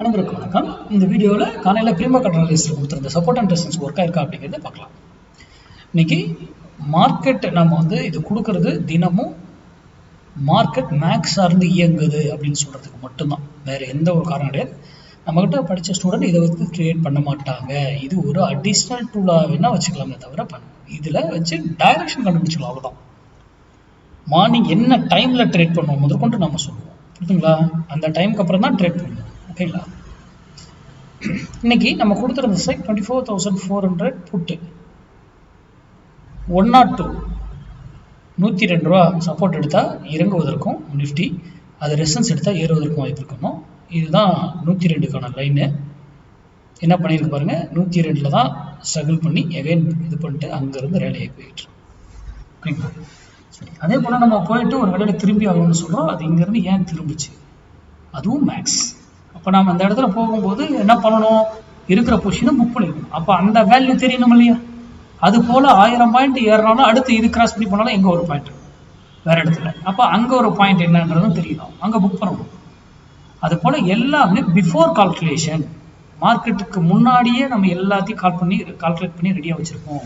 அனைவருக்கும் வணக்கம். இந்த வீடியோவில் காலையில் ப்ரீமியம் கண்ட்ரோல் லிஸ்ட்டில் கொடுத்துருந்த சப்போர்ட் அண்ட் ரெசிஸ்டன்ஸ் ஒர்க் ஆயிருக்கா அப்படிங்கிறத பார்க்கலாம். இன்னைக்கு மார்க்கெட் நம்ம இது கொடுக்கறது தினமும் மார்க்கெட் மேக்ஸ் சார்ந்து இயங்குது அப்படின்னு சொல்கிறதுக்கு மட்டும்தான், வேறு எந்த ஒரு காரணம் கிடையாது. நம்மகிட்ட படித்த ஸ்டூடெண்ட் இதை கிரியேட் பண்ண மாட்டாங்க. இது ஒரு அடிஷ்னல் டூலாக வேணால் வச்சுக்கலாமே தவிர இதில் வச்சு டைரக்ஷன் கண்டுபிடிச்சிக்கலாம், அவ்வளோதான். மார்னிங் என்ன டைமில் ட்ரேட் பண்ணுவோம் முதற்கொண்டு நம்ம சொல்லுவோம், புரியுதுங்களா? அந்த டைமுக்கு அப்புறம் தான் ட்ரேட் பண்ணுவோம், ஓகேங்களா? இன்னைக்கு நம்ம கொடுத்துருந்த சைட் 24,400 புட்டு 102 102 ரூபா சப்போர்ட் எடுத்தால் இறங்குவதற்கும் நிஃப்டி, அது ரெசன்ஸ் எடுத்தால் ஏறுவதற்கும் வாய்ப்பு இருக்கணும். இதுதான் 102க்கான லைனு. என்ன பண்ணியிருக்கு பாருங்க, 102 தான் ஸ்ட்ரகிள் பண்ணி எகைன் இது பண்ணிட்டு அங்கேருந்து ரேலியாகி போயிட்டு, ஓகேங்களா? சரி, அதே போல் நம்ம போயிட்டு ஒரு வேலையில திரும்பி ஆகணும்னு சொல்கிறோம். அது இங்கேருந்து ஏன் திரும்பிச்சு, அதுவும் மேக்ஸ். அப்போ நம்ம அந்த இடத்துல போகும்போது என்ன பண்ணணும், இருக்கிற பொசிஷனை புக் பண்ணிக்கணும். அப்போ அந்த வேல்யூ தெரியணும் இல்லையா? அது போல் 1000 பாயிண்ட் ஏறினாலும் அடுத்து இது கிராஸ் பண்ணி போனாலும் எங்கே ஒரு பாயிண்ட் வேற இடத்துல, அப்போ அங்கே ஒரு பாயிண்ட் என்னன்றதும் தெரியணும், அங்கே புக் பண்ணணும். அது போல் எல்லாமே பிஃபோர் கால்குலேஷன், மார்க்கெட்டுக்கு முன்னாடியே நம்ம எல்லாத்தையும் கால்குலேட் பண்ணி ரெடியாக வச்சுருப்போம்.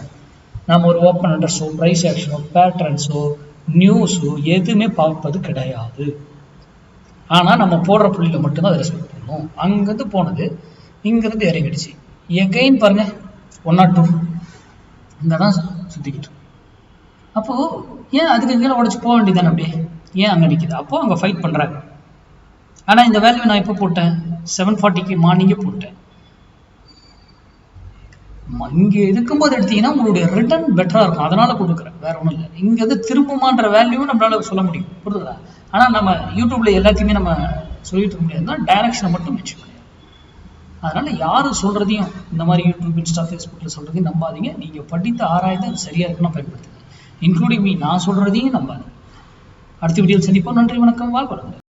நம்ம ஒரு ஓப்பன் அண்டர்ஸோ ப்ரைஸ் ஆக்ஷனோ பேட்டர்ன்ஸோ நியூஸோ எதுவுமே பார்ப்பது கிடையாது. ஆனால் நம்ம போடுற புள்ளியில் மட்டும்தான் அதை ரெஸ்பெக்ட் பண்ணணும். அங்கேருந்து போனது இங்கேருந்து இறங்கிடுச்சு, எகைன் பாருங்க 102 இங்கே தான் சுற்றிக்கிட்டு. அப்போது ஏன் அதுக்கு கீழே உடச்சி போக வேண்டியதானே, அப்படியே ஏன் அங்கே நிற்கிது? அப்போது அங்கே ஃபைட் பண்ணுறாங்க. ஆனால் இந்த வேல்யூ நான் எப்போ போட்டேன், 740க்கு மார்னிங்கே போட்டேன். இங்கே இருக்கும்போது எடுத்தீங்கன்னா உங்களுடைய ரிட்டர்ன் பெட்டராக இருக்கும், அதனால் கொடுக்குறேன், வேற ஒன்றும் இல்லை. இங்கேருந்து திரும்புமான்ற வேல்யூவும் நம்மளால சொல்ல முடியும், புரியுதுங்களா? ஆனால் நம்ம யூடியூப்ல எல்லாத்தையுமே நம்ம சொல்லிட்டு இருக்க முடியாதுன்னா டைரக்ஷனை மட்டும் மென்ஷன் பண்ணிடுறோம். அதனால யாரும் சொல்றதையும் இந்த மாதிரி யூடியூப் இன்ஸ்டா ஃபேஸ்புக்கில் சொல்றதையும் நம்பாதீங்க. நீங்கள் படித்து ஆராய்ந்து அது சரியா இருக்குன்னு பயன்படுத்துங்க, இன்க்ளூடிங் மீ. நான் சொல்றதையும் நம்பாதீங்க. அடுத்த வீடியோவில் சந்திப்போம். நன்றி, வணக்கம், வாழ்க.